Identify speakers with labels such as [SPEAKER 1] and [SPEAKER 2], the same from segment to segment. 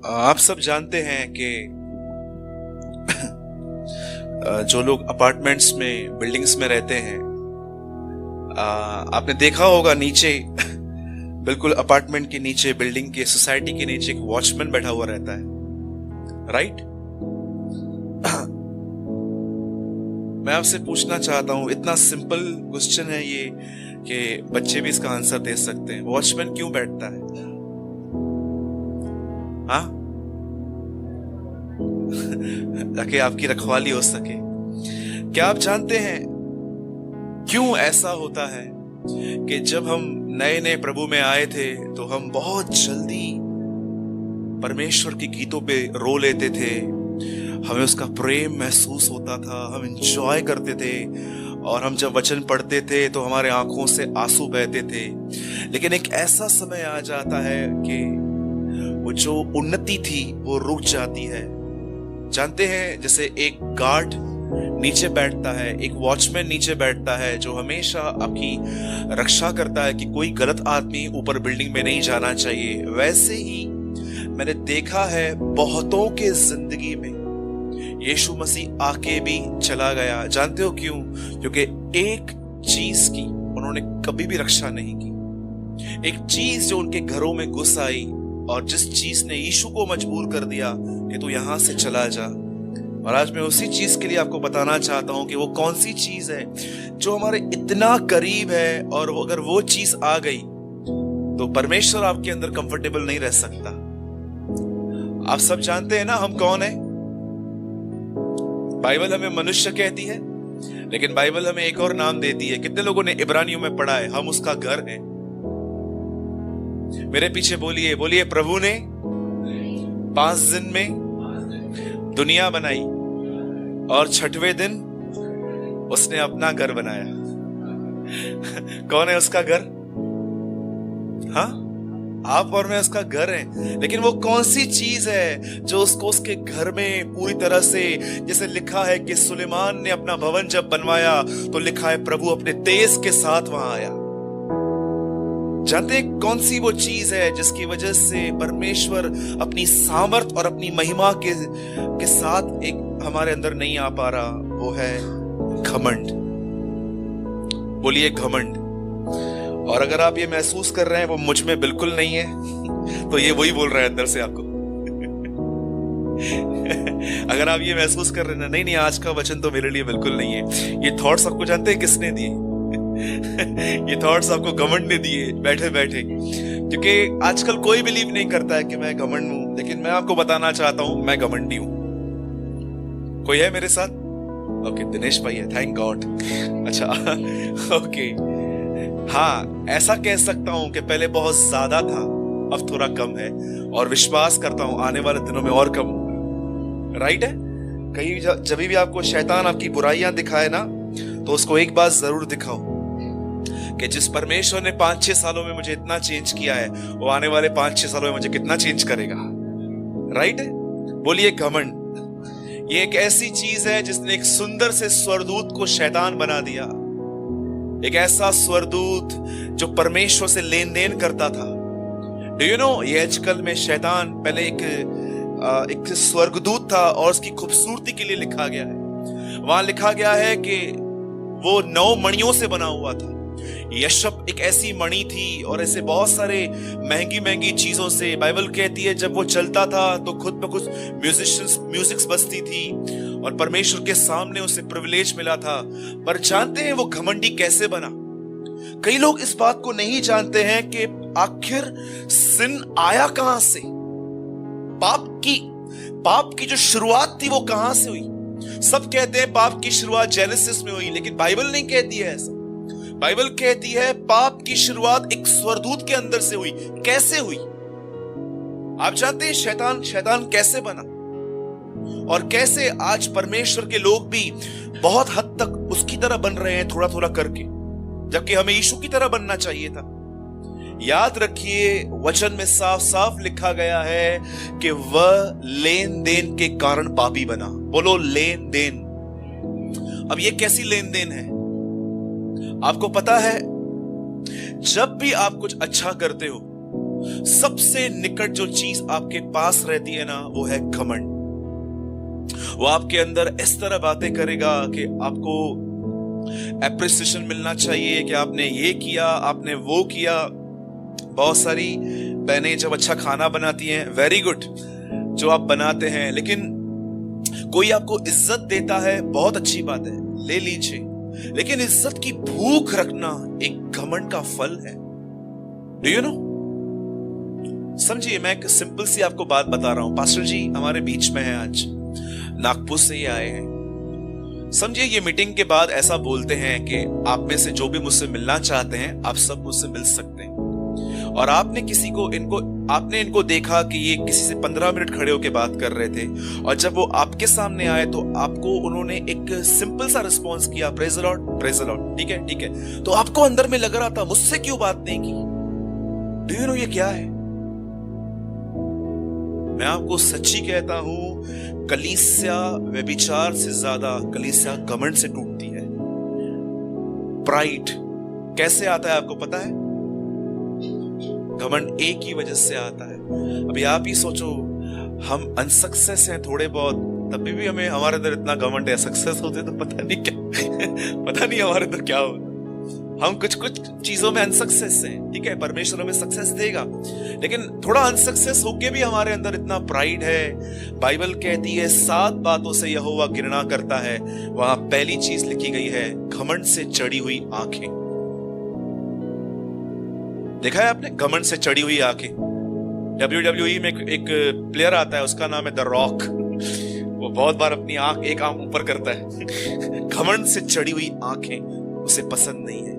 [SPEAKER 1] आप सब जानते हैं कि जो लोग अपार्टमेंट्स में बिल्डिंग्स में रहते हैं, आपने देखा होगा नीचे बिल्कुल अपार्टमेंट के नीचे, बिल्डिंग के, सोसाइटी के नीचे एक वॉचमैन बैठा हुआ रहता है, राइट? मैं आपसे पूछना चाहता हूं, इतना सिंपल क्वेश्चन है ये कि बच्चे भी इसका आंसर दे सकते हैं। वॉचमैन क्यों बैठता है? हाँ, ताकि आपकी रखवाली हो सके। क्या आप जानते हैं क्यों ऐसा होता है कि जब हम नए नए प्रभु में आए थे तो हम बहुत जल्दी परमेश्वर के गीतों पे रो लेते थे, हमें उसका प्रेम महसूस होता था, हम एंजॉय करते थे, और हम जब वचन पढ़ते थे तो हमारे आंखों से आंसू बहते थे। लेकिन एक ऐसा समय आ जाता है कि वो जो उन्नति थी वो रुक जाती है। जानते हैं, जैसे एक गार्ड नीचे बैठता है, एक वॉचमैन नीचे बैठता है जो हमेशा आपकी रक्षा करता है कि कोई गलत आदमी ऊपर बिल्डिंग में नहीं जाना चाहिए, वैसे ही मैंने देखा है बहुतों के जिंदगी में यीशु मसीह आके भी चला गया। जानते हो क्यों? क्योंकि एक चीज की उन्होंने कभी भी रक्षा नहीं की। एक चीज जो उनके घरों में घुस आई, और जिस चीज ने यीशु को मजबूर कर दिया कि तू यहां से चला जा। और आज मैं उसी चीज के लिए आपको बताना चाहता हूं कि वो कौन सी चीज है जो हमारे इतना करीब है, और अगर वो चीज आ गई तो परमेश्वर आपके अंदर कंफर्टेबल नहीं रह सकता। आप सब जानते हैं ना हम कौन है? बाइबल हमें मनुष्य कहती है, लेकिन बाइबल हमें एक और नाम देती है। कितने लोगों ने इब्रानियों में पढ़ा है? हम उसका घर है। मेरे पीछे बोलिए, बोलिए, प्रभु ने 5 दिन में दुनिया बनाई और 6वें दिन उसने अपना घर बनाया। कौन है उसका घर? हाँ, आप और मैं उसका घर है। लेकिन वो कौन सी चीज है जो उसको उसके घर में पूरी तरह से, जैसे लिखा है कि सुलेमान ने अपना भवन जब बनवाया तो लिखा है प्रभु अपने तेज के साथ वहां आया। जानते हैं कौन सी वो चीज है जिसकी वजह से परमेश्वर अपनी सामर्थ और अपनी महिमा के साथ एक हमारे अंदर नहीं आ पा रहा? वो है घमंड। बोलिए घमंड। और अगर आप ये महसूस कर रहे हैं वो मुझ में बिल्कुल नहीं है, तो ये वही बोल रहा है अंदर से आपको। अगर आप ये महसूस कर रहे हैं नहीं नहीं, आज का वचन तो मेरे लिए बिल्कुल नहीं है, ये थॉट्स आपको जानते हैं किसने दिए? ये थॉट्स आपको घमंड ने दिए बैठे बैठे। क्योंकि आजकल कोई बिलीव नहीं करता है कि मैं घमंड हूं, लेकिन मैं आपको बताना चाहता हूं मैं घमंडी हूं। कोई है मेरे साथ? ओके, दिनेश भाई है, थैंक गॉड। अच्छा, ओके, हाँ, ऐसा कह सकता हूं कि पहले बहुत ज्यादा था, अब थोड़ा कम है, और विश्वास करता हूं आने वाले दिनों में और कम होगा। राइट है? कहीं जब भी आपको शैतान आपकी बुराइयां दिखाए ना, तो उसको एक बात जरूर दिखाओ कि जिस परमेश्वर ने 5-6 सालों में मुझे इतना चेंज किया है, वो आने वाले 5-6 सालों में मुझे कितना चेंज करेगा। राइट है? बोलिए घमंड। ये एक ऐसी चीज है जिसने एक सुंदर से स्वरदूत को शैतान बना दिया। एक ऐसा स्वरदूत जो परमेश्वर से लेन देन करता था। डू यू नो, ये आजकल में शैतान पहले एक स्वर्गदूत था, और उसकी खूबसूरती के लिए लिखा गया है, वहां लिखा गया है कि वो 9 मणियों से बना हुआ था। यशब एक ऐसी मणि थी, और ऐसे बहुत सारे महंगी महंगी चीजों से। बाइबल कहती है जब वो चलता था तो खुद पे कुछ म्यूजिक्स बजती थी, और परमेश्वर के सामने उसे प्रिविलेज मिला था। पर जानते हैं वो घमंडी कैसे बना? कई लोग इस बात को नहीं जानते हैं कि आखिर सिन आया कहां से, पाप की जो शुरुआत थी वो कहां से हुई। सब कहते हैं पाप की शुरुआत जेनेसिस में हुई, लेकिन बाइबल नहीं कहती है ऐसा। बाइबल कहती है पाप की शुरुआत एक स्वरदूत के अंदर से हुई। कैसे हुई? आप जानते हैं शैतान कैसे बना, और कैसे आज परमेश्वर के लोग भी बहुत हद तक उसकी तरह बन रहे हैं, थोड़ा थोड़ा करके, जबकि हमें यीशु की तरह बनना चाहिए था। याद रखिए, वचन में साफ साफ लिखा गया है कि वह लेन देन के कारण पापी बना। बोलो लेन देन। अब ये कैसी लेन देन है? आपको पता है, जब भी आप कुछ अच्छा करते हो सबसे निकट जो चीज आपके पास रहती है ना, वो है घमंड। वो आपके अंदर इस तरह बातें करेगा कि आपको एप्रिसिएशन मिलना चाहिए कि आपने ये किया, आपने वो किया। बहुत सारी बहनें जब अच्छा खाना बनाती हैं, वेरी गुड जो आप बनाते हैं, लेकिन कोई आपको इज्जत देता है, बहुत अच्छी बात है, ले लीजिए, लेकिन इज्जत की भूख रखना एक घमंड का फल है। Do you know? समझिए, मैं एक सिंपल सी आपको बात बता रहा हूं। पास्टर जी हमारे बीच में है, आज नागपुर से ही आए हैं। समझिए, ये मीटिंग के बाद ऐसा बोलते हैं कि आप में से जो भी मुझसे मिलना चाहते हैं, आप सब मुझसे मिल सकते हैं। और आपने आपने इनको देखा कि ये किसी से 15 मिनट खड़े होकर बात कर रहे थे, और जब वो आपके सामने आए तो आपको उन्होंने एक सिंपल सा रिस्पॉन्स किया, praise the Lord, praise the Lord, ठीक है ठीक है। तो आपको अंदर में लग रहा था, मुझसे क्यों बात नहीं की? डू यू नो ये क्या है? मैं आपको सच्ची कहता हूं, कलीसिया व्यभिचार से ज्यादा कलीसिया घमंड से टूटती है। प्राइड कैसे आता है आपको पता है? घमंड एक ही वजह से आता है। अभी आप ही सोचो, हम अनसक्सेस हैं थोड़े बहुत, तभी भी हमें हमारे अंदर इतना घमंड है। सक्सेस होते तो पता नहीं क्या पता नहीं हमारे अंदर क्या होता। हम कुछ चीजों में अनसक्सेस हैं, ठीक है, परमेश्वर हमें सक्सेस देगा, लेकिन थोड़ा अनसक्सेस होके भी हमारे अंदर इतना प्राइड है। बाइबल कहती है 7 बातों से यहोवा घृणा करता है। वहां पहली चीज लिखी गई है, घमंड से चढ़ी हुई आंखें। देखा है आपने, घमंड से चढ़ी हुई आंखें? WWE में एक प्लेयर आता है, उसका नाम है द रॉक। वो बहुत बार अपनी एक आंख ऊपर करता है। घमंड से चढ़ी हुई आंखें उसे पसंद नहीं है।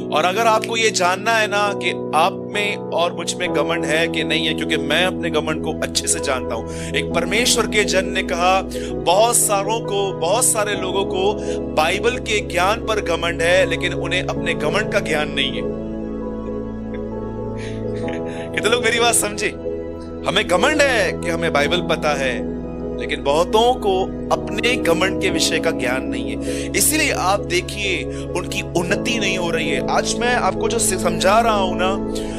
[SPEAKER 1] और अगर आपको ये जानना है ना कि आप में और मुझ में घमंड है कि नहीं है, क्योंकि मैं अपने घमंड को अच्छे से जानता हूं। एक परमेश्वर के जन ने कहा, बहुत सारे लोगों को बाइबल के ज्ञान पर घमंड है, लेकिन उन्हें अपने घमंड का ज्ञान नहीं है। कितने लोग मेरी बात समझे? हमें घमंड है कि हमें बाइबल पता है, लेकिन बहुतों को अपने घमंड के विषय का ज्ञान नहीं है। इसीलिए आप देखिए, उनकी उन्नति नहीं हो रही है। आज मैं आपको जो समझा रहा हूं ना,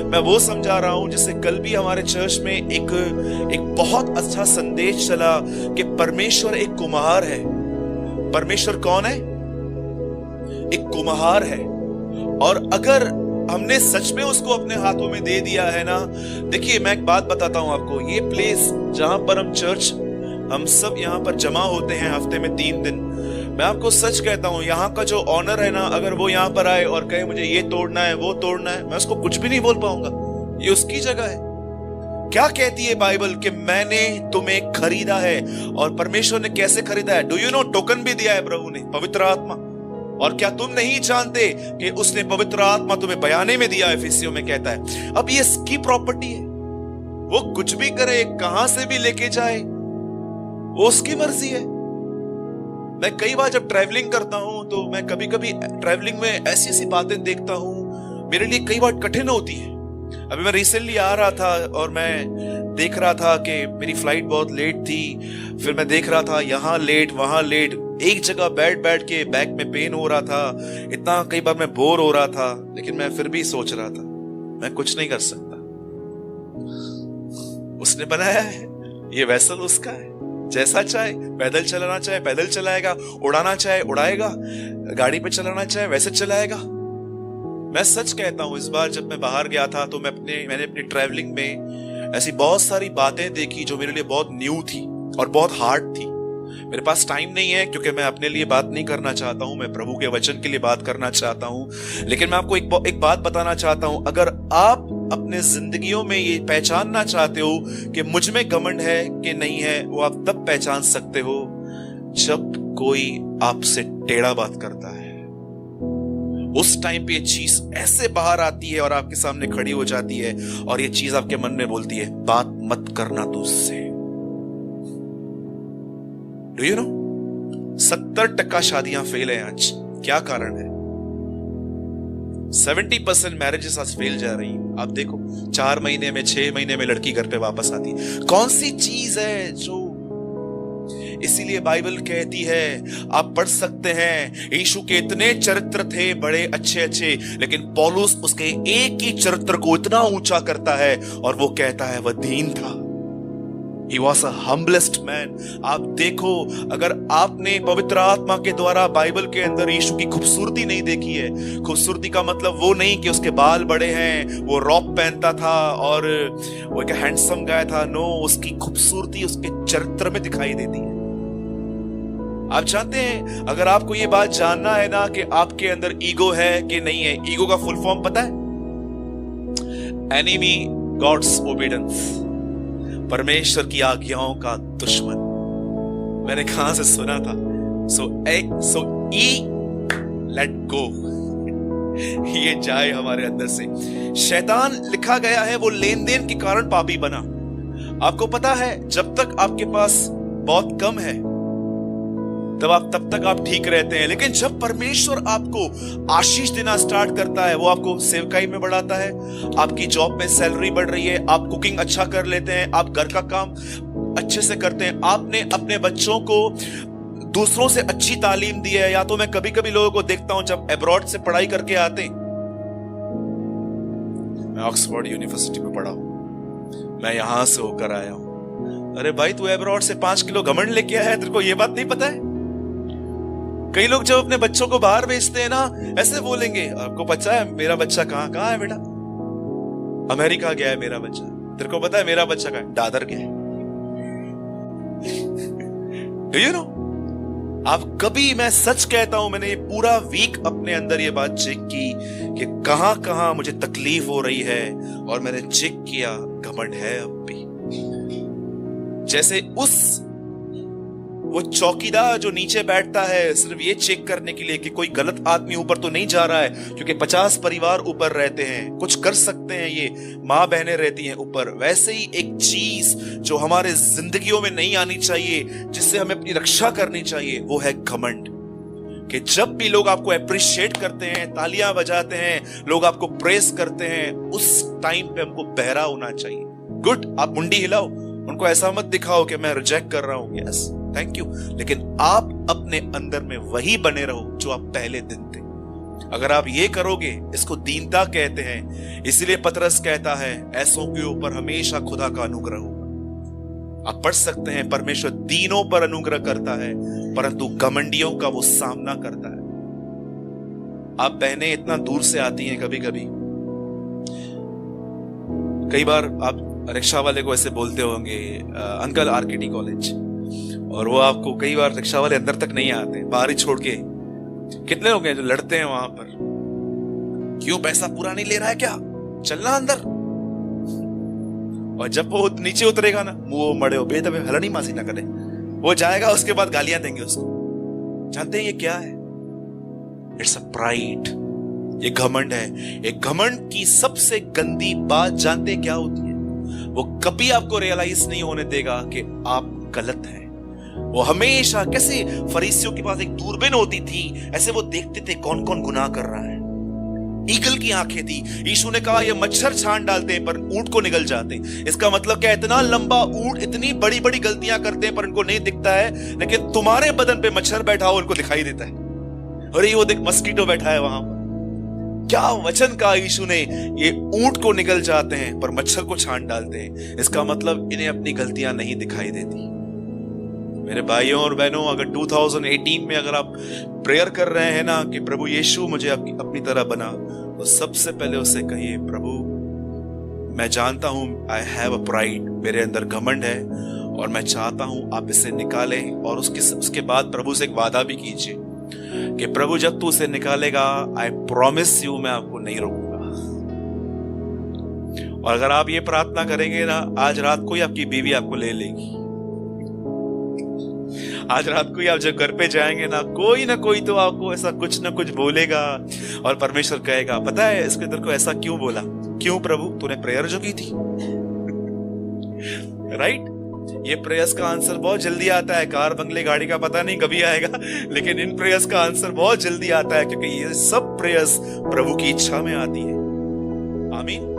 [SPEAKER 1] मैं वो समझा रहा हूं जैसे कल भी हमारे चर्च में एक बहुत अच्छा संदेश चला कि परमेश्वर एक कुम्हार है। परमेश्वर कौन है? एक कुम्हार है। और अगर हमने सच में उसको अपने हाथों में दे दिया है ना, देखिए मैं एक बात बताता हूं आपको, ये प्लेस जहां पर हम सब यहाँ पर जमा होते हैं हफ्ते में 3 दिन, मैं आपको सच कहता हूँ, यहाँ का जो ऑनर है ना, अगर वो यहाँ पर आए और कहे मुझे ये तोड़ना है, वो तोड़ना है, मैं उसको कुछ भी नहीं बोल पाऊंगा। ये उसकी जगह है। क्या कहती है बाइबल? कि मैंने तुम्हें खरीदा है। और परमेश्वर ने कैसे खरीदा है? Do you know? टोकन भी दिया है प्रभु ने, पवित्र आत्मा। और क्या तुम नहीं जानते कि उसने पवित्र आत्मा तुम्हें बयाने में दिया है? इफिसियों में कहता है। अब ये इसकी प्रॉपर्टी है, वो कुछ भी करे, कहां से भी लेके जाए, वो उसकी मर्जी है। मैं कई बार जब ट्रैवलिंग करता हूं तो मैं कभी कभी ट्रैवलिंग में ऐसी ऐसी बातें देखता हूं, मेरे लिए कई बार कठिन होती है। अभी मैं रिसेंटली आ रहा था और मैं देख रहा था कि मेरी फ्लाइट बहुत लेट थी। फिर मैं देख रहा था यहाँ लेट, वहां लेट, एक जगह बैठ के बैक में पेन हो रहा था, इतना कई बार मैं बोर हो रहा था। लेकिन मैं फिर भी सोच रहा था, मैं कुछ नहीं कर सकता, उसने बनाया है, ये वेसल उसका है। जैसा चाहे पैदल चलाना चाहे पैदल चलाएगा, उड़ाना चाहे उड़ाएगा, गाड़ी पे चलाना चाहे वैसे चलाएगा। मैं सच कहता हूं, इस बार जब मैं बाहर गया था तो मैंने अपनी ट्रैवलिंग में ऐसी बहुत सारी बातें देखी जो मेरे लिए बहुत न्यू थी और बहुत हार्ड थी। मेरे पास टाइम नहीं है क्योंकि मैं अपने लिए बात नहीं करना चाहता हूं, मैं प्रभु के वचन के लिए बात करना चाहता हूं। लेकिन मैं आपको एक बात बताना चाहता हूं, अगर आप अपने जिंदगियों में ये पहचानना चाहते हो कि मुझ में घमंड है कि नहीं है, वो आप तब पहचान सकते हो जब कोई आपसे टेढ़ा बात करता है। उस टाइम पे ये चीज ऐसे बाहर आती है और आपके सामने खड़ी हो जाती है और ये चीज आपके मन में बोलती है, बात मत करना तू उससे। डू यू नो 70% शादियां फेल है आज। क्या कारण है? 70% मैरिजेस आज फेल जा रही हैं। आप देखो 4 महीने में 6 महीने में लड़की घर पे वापस आती है। कौन सी चीज है जो इसीलिए बाइबल कहती है, आप पढ़ सकते हैं, यीशु के इतने चरित्र थे बड़े अच्छे अच्छे, लेकिन पौलुस उसके एक ही चरित्र को इतना ऊंचा करता है और वो कहता है वह दीन था। He was a humblest man। आप देखो, अगर आपने पवित्र आत्मा के द्वारा बाइबल के अंदर यीशु की खूबसूरती नहीं देखी है, खूबसूरती का मतलब वो नहीं कि उसके बाल बड़े हैं, वो रॉब पहनता था और वो एक हैंडसम गाय था। नो, उसकी खूबसूरती उसके चरित्र में दिखाई देती है। आप जानते हैं, अगर आपको ये बात जानना है ना कि आपके अंदर ईगो है कि नहीं है, ईगो का फुल फॉर्म पता है? एनिमी गॉड्स ओबीडियंस, परमेश्वर की आज्ञाओं का दुश्मन। मैंने कहां से सुना था? सो ई लेट गो, ये जाए हमारे अंदर से। शैतान लिखा गया है वो लेन देन के कारण पापी बना। आपको पता है, जब तक आपके पास बहुत कम है तब तक आप ठीक रहते हैं, लेकिन जब परमेश्वर आपको आशीष देना स्टार्ट करता है, वो आपको सेवकाई में बढ़ाता है, आपकी जॉब में सैलरी बढ़ रही है, आप कुकिंग अच्छा कर लेते हैं, आप घर का काम अच्छे से करते हैं, आपने अपने बच्चों को दूसरों से अच्छी तालीम दी है। या तो मैं कभी कभी लोगों को देखता हूं जब अब्रॉड से पढ़ाई करके आते हैं, मैं ऑक्सफोर्ड यूनिवर्सिटी में पढ़ा हूं, मैं यहां से होकर आया हूं। अरे भाई, तू अब्रॉड से 5 किलो घमंड लेके आया है, तेरे को ये बात नहीं पता है? कई लोग जब अपने बच्चों को बाहर भेजते हैं ना, ऐसे बोलेंगे, आपको पता है मेरा बच्चा कहां है बेटा? अमेरिका गया है मेरा बच्चा। तेरे को पता है मेरा बच्चा कहां है? दादर गया है। Do you know? आप कभी, मैं सच कहता हूं, मैंने ये पूरा वीक अपने अंदर ये बात चेक की कि कहां कहां मुझे तकलीफ हो रही है, और मैंने चेक किया घमंड है अब भी। जैसे वो चौकीदार जो नीचे बैठता है सिर्फ ये चेक करने के लिए कि कोई गलत आदमी ऊपर तो नहीं जा रहा है, क्योंकि 50 परिवार ऊपर रहते हैं, कुछ कर सकते हैं, ये माँ बहनें रहती हैं ऊपर। वैसे ही एक चीज जो हमारे जिंदगियों में नहीं आनी चाहिए, जिससे हमें अपनी रक्षा करनी चाहिए, वो है घमंड। कि जब भी लोग आपको अप्रिशिएट करते हैं, तालियां बजाते हैं, लोग आपको प्रेस करते हैं, उस टाइम पे हमको बहरा होना चाहिए। गुड, आप मुंडी हिलाओ, उनको ऐसा मत दिखाओ कि मैं रिजेक्ट कर रहा हूं, यस थैंक यू, लेकिन आप अपने अंदर में वही बने रहो जो आप पहले दिन थे। अगर आप ये करोगे, इसको दीनता कहते हैं। इसीलिए पतरस कहता है, ऐसों के ऊपर हमेशा खुदा का अनुग्रह होगा। आप पढ़ सकते हैं, परमेश्वर दीनों पर अनुग्रह करता है, परंतु घमंडियों का वो सामना करता है। आप बहनें इतना दूर से आती हैं, कभी कभी कई बार आप रिक्शा वाले को ऐसे बोलते होंगे, अंकल आरकेटी कॉलेज, और वो आपको कई बार रिक्शा वाले अंदर तक नहीं आते, बाहर ही छोड़ के। कितने लोग हैं जो लड़ते हैं वहां पर, क्यों पैसा पूरा नहीं ले रहा है क्या, चलना अंदर। और जब वो नीचे उतरेगा ना, वो मड़े हो बेतबे हलनी मासी ना करे, वो जाएगा, उसके बाद गालियां देंगे उसको। जानते हैं ये क्या है? इट्स अ प्राइड, ये घमंड है। एक घमंड की सबसे गंदी बात जानते हैं क्या होती है? वो कभी आपको रियलाइज नहीं होने देगा कि आप गलत हैं। वो हमेशा, कैसे फरीसियों के पास एक दूरबीन होती थी, ऐसे वो देखते थे कौन कौन गुनाह कर रहा है। ईगल की आंखें थी। यीशु ने कहा ये मच्छर छान डालते हैं पर ऊंट को निगल जाते हैं। इसका मतलब क्या? इतना लंबा ऊंट इतनी बड़ी बड़ी गलतियां करते हैं पर इनको नहीं दिखता है, लेकिन तुम्हारे बदन पे मच्छर बैठा हो, इनको दिखाई देता है। अरे वो देख, मस्कीटो बैठा है वहां पर। क्या वचन कहा यीशु ने? ये ऊंट को निगल जाते हैं पर मच्छर को छान डालते हैं। इसका मतलब इन्हें अपनी गलतियां नहीं दिखाई देती। मेरे भाइयों और बहनों, अगर 2018 में अगर आप प्रेयर कर रहे हैं ना कि प्रभु यीशु मुझे अपनी तरह बना, तो सबसे पहले उससे कहिए, प्रभु मैं जानता हूं आई हैव अ प्राइड, मेरे अंदर घमंड है और मैं चाहता हूं आप इसे निकालें। और उसके बाद प्रभु से एक वादा भी कीजिए कि प्रभु जब तू उसे निकालेगा, आई प्रॉमिस यू, मैं आपको नहीं रोकूंगा। और अगर आप ये प्रार्थना करेंगे ना, आज रात को ही आपकी बीवी आपको ले लेगी। आज रात को ही आप जब घर पे जाएंगे ना कोई तो आपको ऐसा कुछ ना कुछ बोलेगा और परमेश्वर कहेगा, पता है इसके तेरे को ऐसा क्यों बोला? क्यों प्रभु? तूने प्रेयर जो की थी। राइट? ये प्रेयर्स का आंसर बहुत जल्दी आता है। कार बंगले गाड़ी का पता नहीं कभी आएगा, लेकिन इन प्रेयर्स का आंसर बहुत जल्दी आता है, क्योंकि ये सब प्रेयर्स प्रभु की इच्छा में आती है। आमीन।